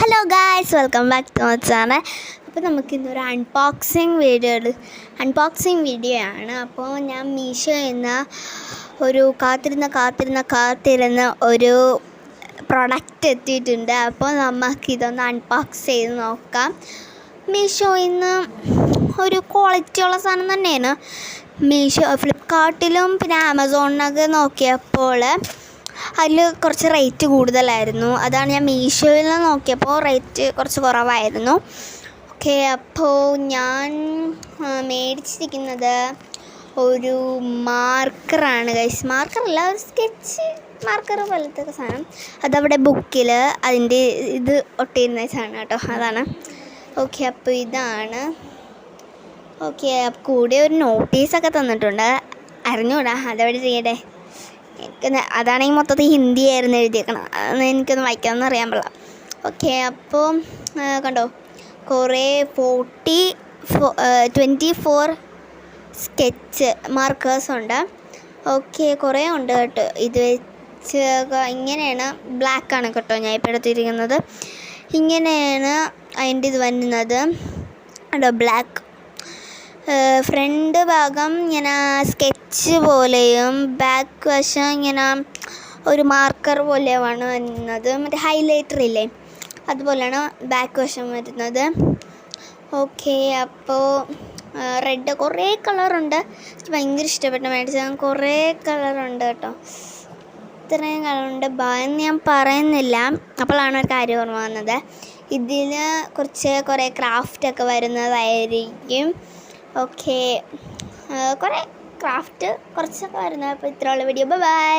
Hello guys, welcome back to my channel. അപ്പോൾ നമുക്കിന്നൊരു unboxing video ആണ്. അപ്പോൾ ഞാൻ മീഷോയിൽ നിന്ന് ഒരു കാത്തിരുന്ന ഒരു പ്രൊഡക്റ്റ് എത്തിയിട്ടുണ്ട്. അപ്പോൾ നമുക്കിതൊന്ന് അൺബോക്സ് ചെയ്ത് നോക്കാം. മീഷോയിൽ നിന്ന് ഒരു ക്വാളിറ്റിയുള്ള സാധനം തന്നെയാണ്. ഫ്ലിപ്കാർട്ടിലും പിന്നെ ആമസോണിനൊക്കെ നോക്കിയപ്പോൾ അതിൽ കുറച്ച് റേറ്റ് കൂടുതലായിരുന്നു. അതാണ് ഞാൻ മീഷോയിൽ നോക്കിയപ്പോൾ റേറ്റ് കുറച്ച് കുറവായിരുന്നു. ഓക്കെ, അപ്പോൾ ഞാൻ മേടിച്ചിരിക്കുന്നത് ഒരു മാർക്കറാണ് ഗൈസ്. മാർക്കറല്ല, ഒരു സ്കെച്ച് മാർക്കർ പോലത്തെ സാധനം. അതവിടെ ബുക്കിൽ അതിൻ്റെ ഇത് ഒട്ടിയിരുന്ന സാധനം കേട്ടോ, അതാണ്. ഓക്കെ, അപ്പോൾ ഇതാണ്. ഓക്കെ, കൂടെ ഒരു നോട്ടീസൊക്കെ തന്നിട്ടുണ്ട്. അറിഞ്ഞൂടാ അതെവിടെ ചെയ്യട്ടെ. അതാണെങ്കിൽ മൊത്തത്തിൽ ഹിന്ദി ആയിരുന്നു എഴുതിയേക്കണം. എനിക്കൊന്ന് വായിക്കാമെന്ന് അറിയാൻ പാടില്ല. ഓക്കെ, അപ്പോൾ കണ്ടോ, കുറേ 24 സ്കെച്ച് മാർക്കേഴ്സ് ഉണ്ട്. ഓക്കെ, കുറേ ഉണ്ട് കേട്ടോ. ഇത് വെച്ച് ഇങ്ങനെയാണ്, ബ്ലാക്കാണ് കേട്ടോ ഞാൻ ഇപ്പോൾ എടുത്തിരിക്കുന്നത്. ഇങ്ങനെയാണ് അതിൻ്റെ ഇത് വരുന്നത് കേട്ടോ, ബ്ലാക്ക്. ഫ്രണ്ട് ഭാഗം ഇങ്ങനെ സ്കെച്ച് പോലെയും ബാക്ക് വശം ഇങ്ങനെ ഒരു മാർക്കർ പോലെയാണ് വരുന്നത്. മറ്റേ ഹൈലൈറ്റർ ഇല്ലേ, അതുപോലെയാണ് ബാക്ക് വശം വരുന്നത്. ഓക്കെ, അപ്പോൾ റെഡ് കുറേ കളറുണ്ട്. എനിക്ക് ഭയങ്കര ഇഷ്ടപ്പെട്ടു മേടിച്ചാൽ. കുറേ കളറുണ്ട് കേട്ടോ, ഇത്രയും കളറുണ്ട്. ഭയം ഞാൻ പറയുന്നില്ല, അപ്പോഴാണ് ഒരു കാര്യം ഓർമ്മ വന്നത്. ഇതിൽ കുറേ ക്രാഫ്റ്റൊക്കെ വരുന്നതായിരിക്കും. ഓക്കെ, കുറേ ക്രാഫ്റ്റ് കുറച്ചൊക്കെ വരുന്നത്. അപ്പോൾ ഇത്രയുള്ള വീഡിയോ. ബൈ.